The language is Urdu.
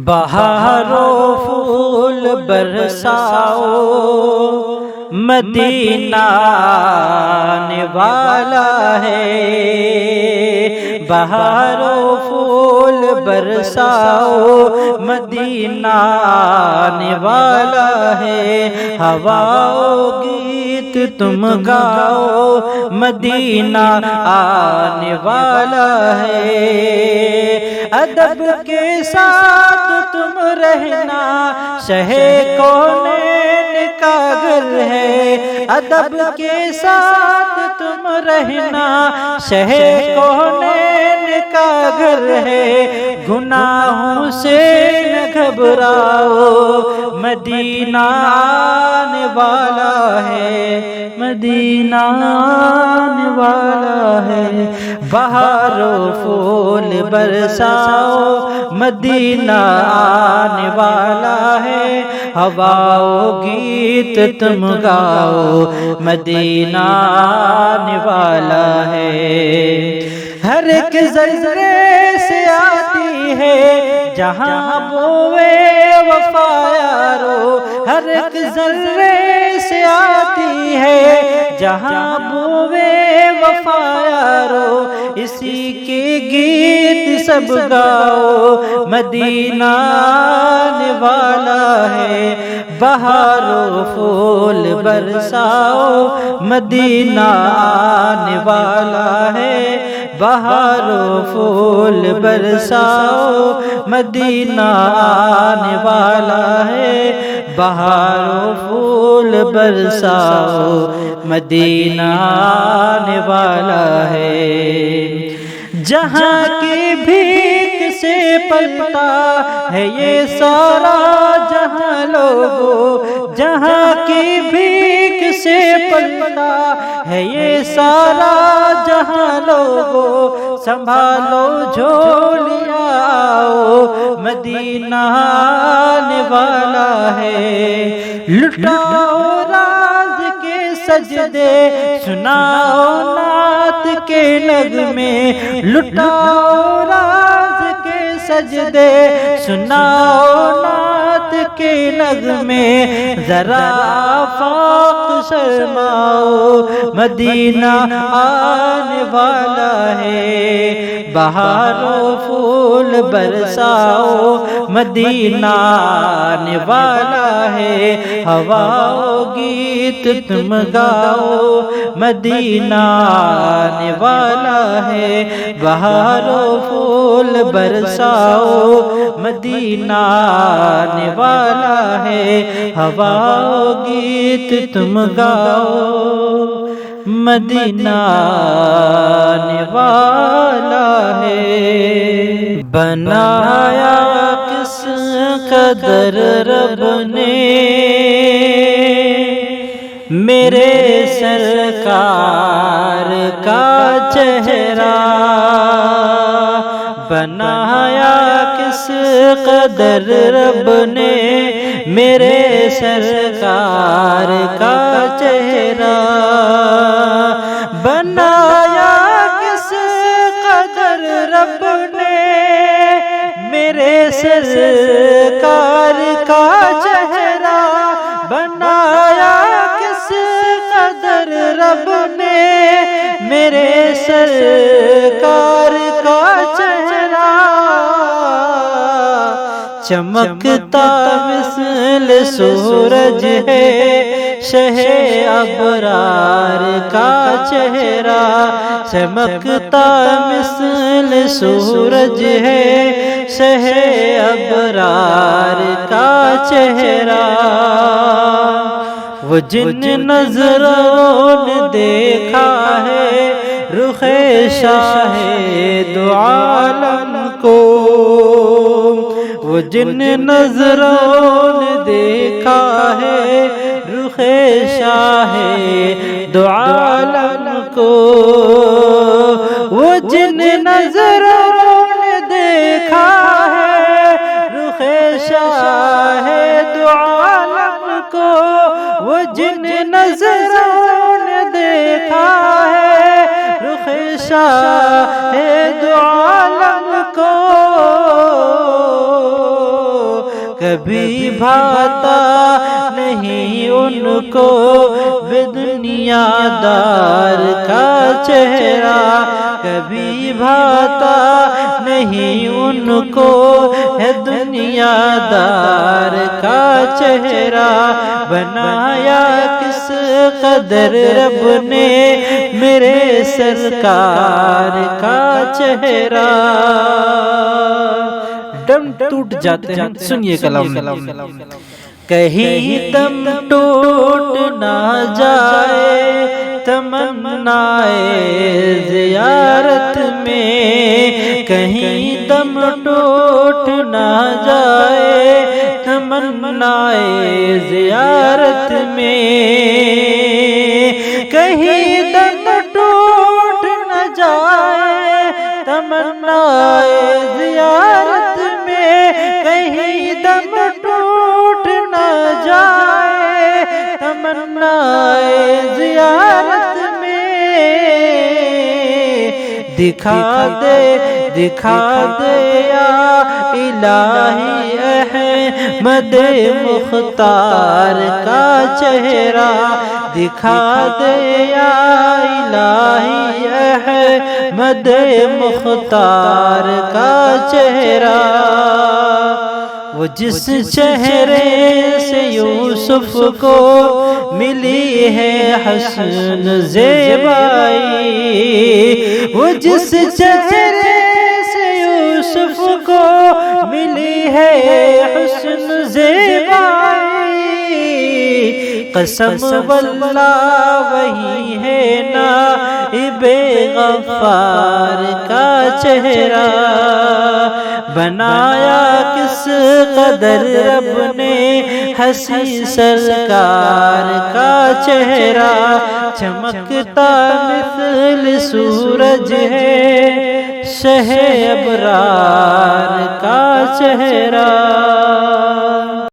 بہارو پھول برساؤ مدینہ آنے والا ہے، بہارو پھول برساؤ مدینہ آنے والا ہے، ہواؤ گیت تم گاؤ مدینہ آنے والا ہے، ادب کے ساتھ تم رہنا شہ کونین کا گھر ہے، ادب کے ساتھ تم رہنا شہ کونین کا گھر ہے، گناہوں سے نہ گھبراؤ مدینہ آنے والا ہے، مدینہ آنے والا ہے، بہارو پھول برساؤ مدینہ آنے والا ہے، ہواؤ گیت تم گاؤ مدینہ آنے والا ہے، ہر ایک ذرے سے آتی ہے جہاں بوئے وفا یارو، ہر ایک ذرے سے آتی ہے جہاں بوئے وفا یارو، اسی کے گیت سب گاؤ مدینہ آنے والا ہے، بہارو پھول برساؤ مدینہ آنے والا ہے، بہارو پھول برساؤ مدینہ آنے والا ہے، بہارو پھول برساؤ مدینہ آنے والا ہے، جہاں کی بھیک سے پلتا ہے یہ سارا جہاں لوگو، جہاں کی بھیک سے پلتا ہے یہ سارا جہاں لوگو، سنبھالو جھولیاں آؤ مدینہ آنے والا ہے، لٹاؤ راز کے سجدے سناؤ نعت کے نغمے، لٹاؤ راز کے سجدے سناؤ نعت کے نغمے، ذرا آفاق شرماؤ مدینہ آنے والا ہے، بہارو پھول برساؤ مدینہ آنے والا ہے، ہواؤ گیت تم گاؤ مدینہ آنے والا ہے، بہارو پھول برساؤ مدینہ آنے والا ہے، ہواؤ گیت تم گاؤ مدینہ آنے والا ہے، بنایا کس قدر رب نے میرے سرکار کا چہرہ، بنایا کس قدر رب نے میرے سرکار کا چہرہ، بنایا کس قدر رب نے میرے سرکار کا چہرہ، بنایا کس قدر رب نے میرے سرکار کا چہرہ، چمکتا مثل سورج ہے شہ ابرار کا چہرہ، چمکتا مثل سورج ہے شہ ابرار کا چہرہ، وہ جن نظروں نے دیکھا ہے رخ شاہ دو عالم کو، وہ جن نظروں نے دیکھا ہے رخ شاہ دو عالم کو، وہ جن نظروں نے دیکھا ہے رخ شاہ دو عالم کو، وہ جن نظروں نے دیکھا ہے رخ شاہ دو عالم کو، کبھی بھاتا نہیں ان کو دنیا دار کا چہرہ، کبھی بھاتا نہیں ان کو ہے دنیا دار کا چہرہ، بنایا کس قدر رب نے میرے سرکار کا چہرہ۔ دم ٹوٹ جاتے ہیں، سنیے کلام۔ کہیں دم ٹوٹ نہ جائے تمنائے زیارت میں، کہیں دم ٹوٹ نہ جائے تمنائے زیارت میں، کہیں دم ٹوٹ نہ جائے تمنائے زیارت میں، کہیں دم ٹوٹ نہ جائے تمنائے زیارت میں، دکھا دے یا الہی احمد مختار کا چہرہ، دکھا دے یا الہی احمد مختار کا چہرہ، وہ جس چہرے سے یوسف کو ملی ہے حسن زیبائی، وہ جس چہرے سے یوسف کو ملی ہے حسن زیبائی، قسم واللہ وہی ہے نائب غفار کا چہرہ، بنایا کس قدر رب نے حسین سرکار کا چہرہ، چمکتا مثل سورج ہے شہ ابرار کا چہرہ۔